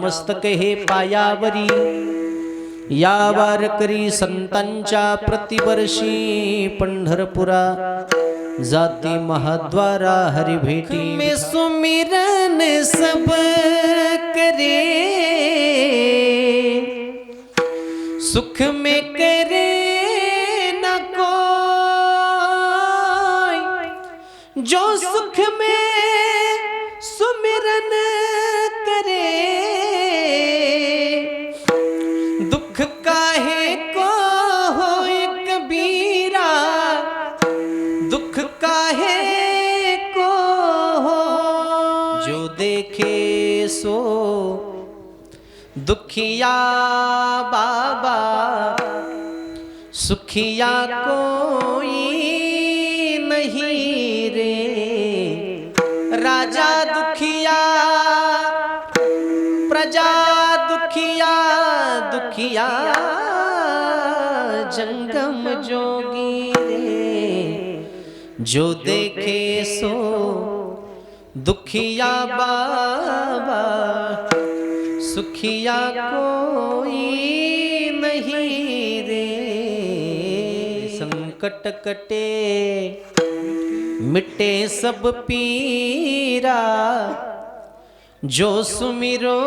मस्तक हे पायावरी, या वारकरी संतांच्या प्रतिवर्षी पंढरपुरा जाती महाद्वारा हरि भेटी। में सुमिरन सब करे, सुख में करे न कोई, जो सुख में सुमिरन करे, दुख काहे को होए कबीरा, दुख काहे को हो। जो देखे सो दुखिया बाबा, सुखिया कोई नहीं रे। राजा दुखिया प्रजा दुखिया, दुखिया जंगम जोगी रे। जो देखे सो दुखिया बाबा, सुखिया कोई नहीं रे। संकट कटे मिटे सब पीरा, जो सुमिरो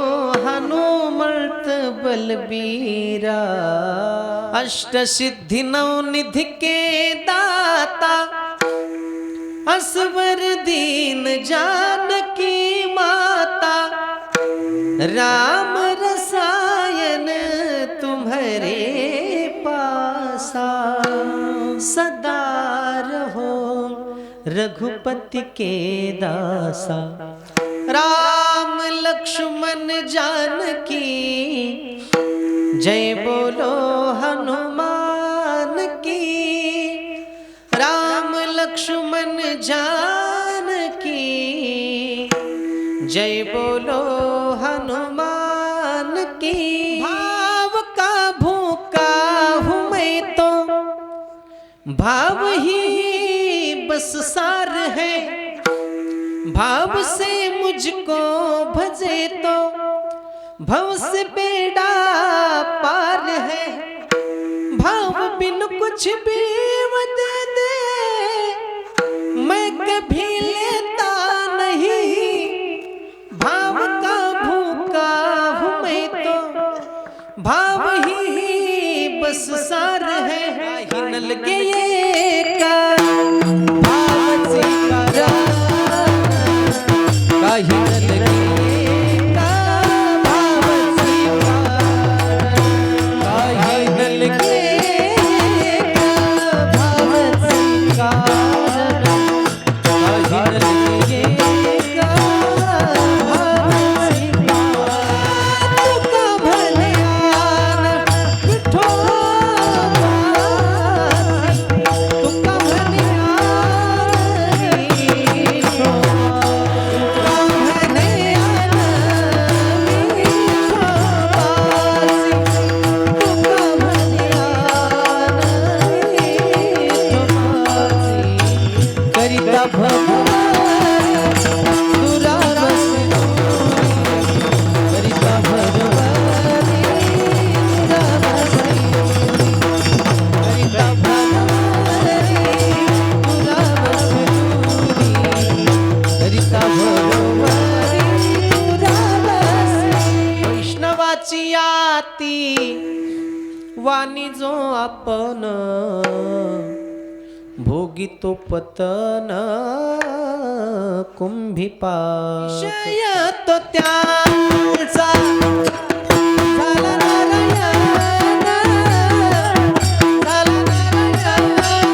हनुमत बलबीरा। अष्ट सिद्धि नौ निधि के दाता, असवर दीन जानकी माता। राम रसायन तुम्हारे पासा, सदा रहो रघुपति के दासा। राम लक्ष्मण जानकी, जय बोलो हनुमान की। राम लक्ष्मण जानकी, जय बोलो हनुमान की। भाव का भूखा हूँ मैं तो, भाव ही बस सार है। भाव से मुझको भजे तो, भव से बेड़ा पार है। भाव बिन कुछ भी मत दे, मैं कभी लेता नहीं। भाव का भूखा हूँ मैं तो, भाव ही बस सार है। ही न लगे ये का भाव से करा, काहे न लगे का भाव से करा, काहे न लगे का भाव से करा, काहे न लगे का भाव से करा। तुका भल्यान विठो बासी, तुका भल्यान विठो, तुका भल्यान विठो बासी, तुका भल्यान विठो बासी। करिता भगवान दुरावस दूरी, करिता भगवान दुरावस दूरी, करिता भगवान दुरावस दूरी, करिता भगवान दुरावस। वैष्णवाची आती वाणी जो आपण, भोगी तो पतन कुंभिपाक। तो त्यांचा झाला नारायण, झाला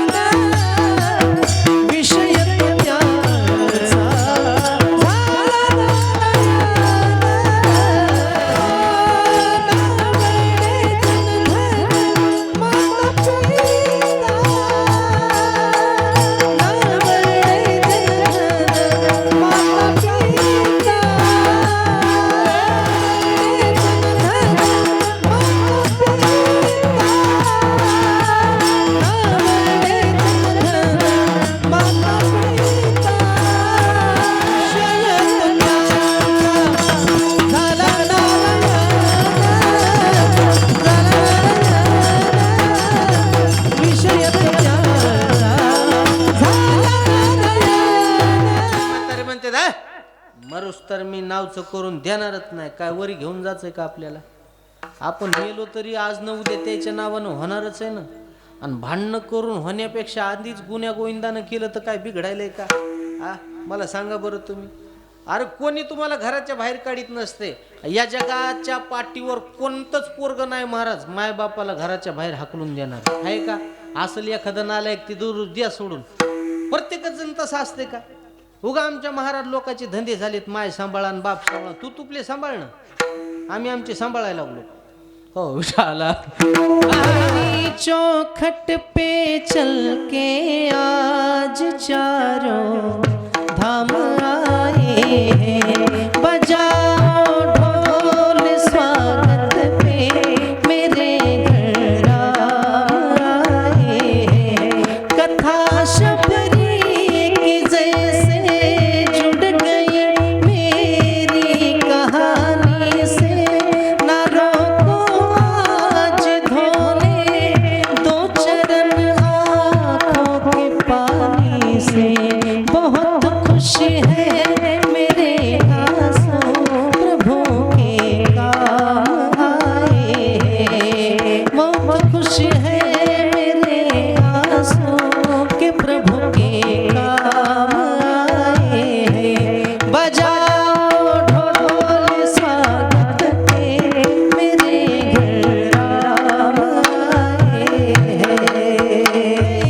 नारायण। विषय तो त्यांचा झाला नारायण। तर मी नावचं करून देणारच नाही. काय वरी घेऊन जायचंय का आपल्याला? आपण गेलो तरी आज न उद्या त्याच्या नावानं होणारच आहे ना. आणि भांडणं करून होण्यापेक्षा आधीच गुन्ह्या गोविंदानं केलं तर काय बिघडायलंय का? मला सांगा बरं तुम्ही. अरे कोणी तुम्हाला घराच्या बाहेर काढीत नसते. या जगाच्या पाठीवर कोणतंच पोरग नाही महाराज मायबापाला घराच्या बाहेर हाकलून देणार आहे का? असलं एखादं नालायक ती दूर द्या सोडून. प्रत्येकच जण तसं असते का? उगा आमच्या महाराज लोकांचे धंदे झालेत, माय सांभाळा आणि बाप सांभाळा. तू तुपले सांभाळ ना, आम्ही आमचे सांभाळायला लागलो. हो शाला चौखट पे चल के आज चारों धाम आए हैं. बजाओ ढोल स्वागत पे मेरे घर राम आए हैं. कथा शबरी की जैसे जुड़ गई मेरी कहानी से. ना रोको आज धोने दो चरण आँखों के पानी से. बहुत खुश है मेरे आंसू प्रभु के काम आए. बहुत खुश है मेरे आंसू के प्रभु के काम आए. बजाओ ढोल स्वागत के मेरे घर राम आए.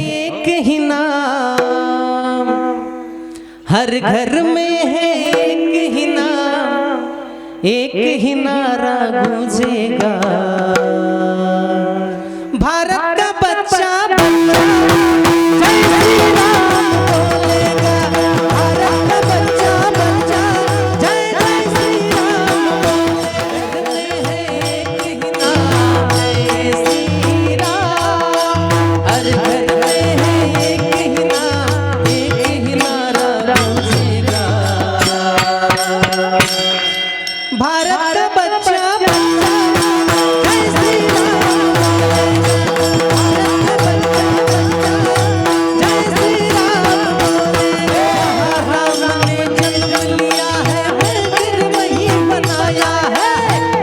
एक ही नाम हर घर में है, एक ही नाम एक ही नारा गूंजेगा. भारत का बच्चा जय श्री राम बोलेगा. भारत का बच्चा जय जय श्री राम बोलेगा. एक ही नाम जय श्री राम. हर घर में है एक ही नाम, एक ही नारा गूंजेगा. भारत का बच्चा जय श्री राम बोलेगा. भारत का बच्चा जय श्री राम बोलेगा. राम ने जन्म लिया है, मंदिर वही बनाया है.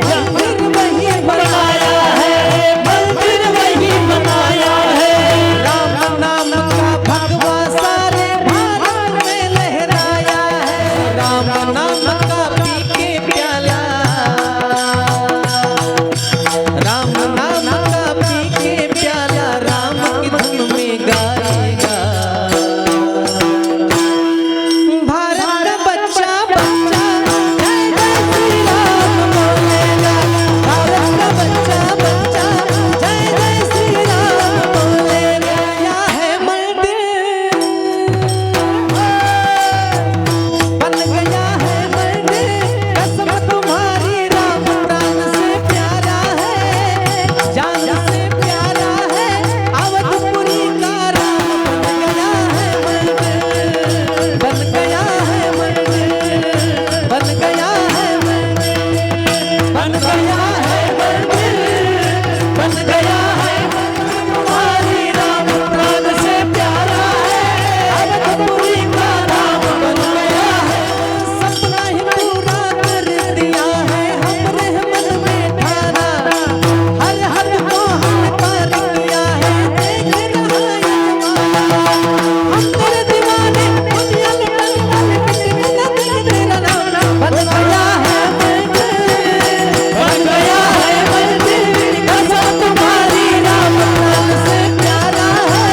मंदिर वही बनाया है, मंदिर वही बनाया है. राम नाम का भगवा सारे भारत में लहराया है. राम नाम का पी के प्याला, राम नाम का पी के प्याला राम की धुन में गाएगा. भारत का बच्चा जय जय श्री राम बोलेगा. भारत का बच्चा जय जय श्री राम बोलेगा. या है मंदिर बन गया है मंदिर. कसम तुम्हारी राम प्राण से प्यारा है, जान से प्यारा है. अवधपुरी का राम बन गया है मंदिर. बन गया है मंदिर. बन गया है मंदिर. बन गया है मंदिर. बन गया है मंदिर. तुम्हारी राम प्राण से प्यारा है. अवधपुरी का राम बन गया है. सपना ही पूरा कर दिया है हमने मन में ठाना. हर हर को हमने पार किया है. देख रहा ये जमाना हम तेरे दीवाने. दुनिया में तेरा नाम बन गया है मंदिर. बन गया है मंदिर. कसम तुम्हारी राम प्राण से प्यारा है.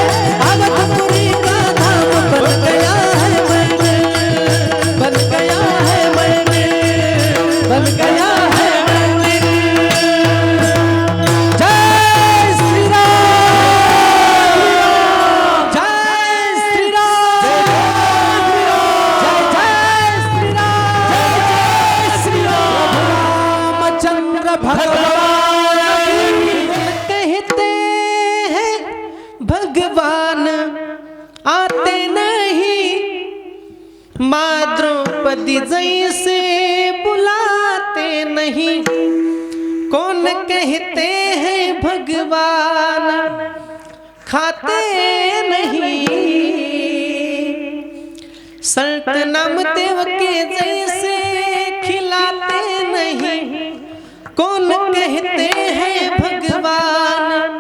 अवधपुरी का नाम बन गया है मंदिर. बन गया है मंदिर. बन गया है मंदिर. जय श्री राम. जय श्री राम. जय जय श्री राम. जय श्री राम. रामचंद्र भगवान कहते हैं भगवान आते नहीं. माँ द्रौपदी जैसे बुलाते नहीं. कौन कहते हैं भगवान खाते नहीं. संत नामदेव के जैसे कौन कहते हैं भगवान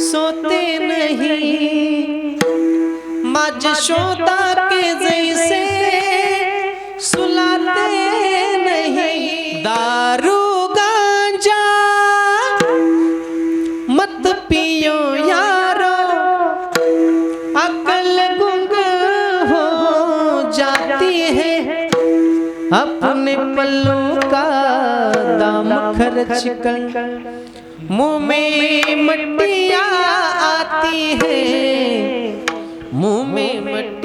सोते नहीं, माँ यशोदा के जैसे सुलाते नहीं। दारू गांजा मत पियो यारो, अकल गुंग हो जाती है, अपने पल्लों का दाम खर्च कर मुंह में मट्टियाँ आती है, मुंह में मट्टी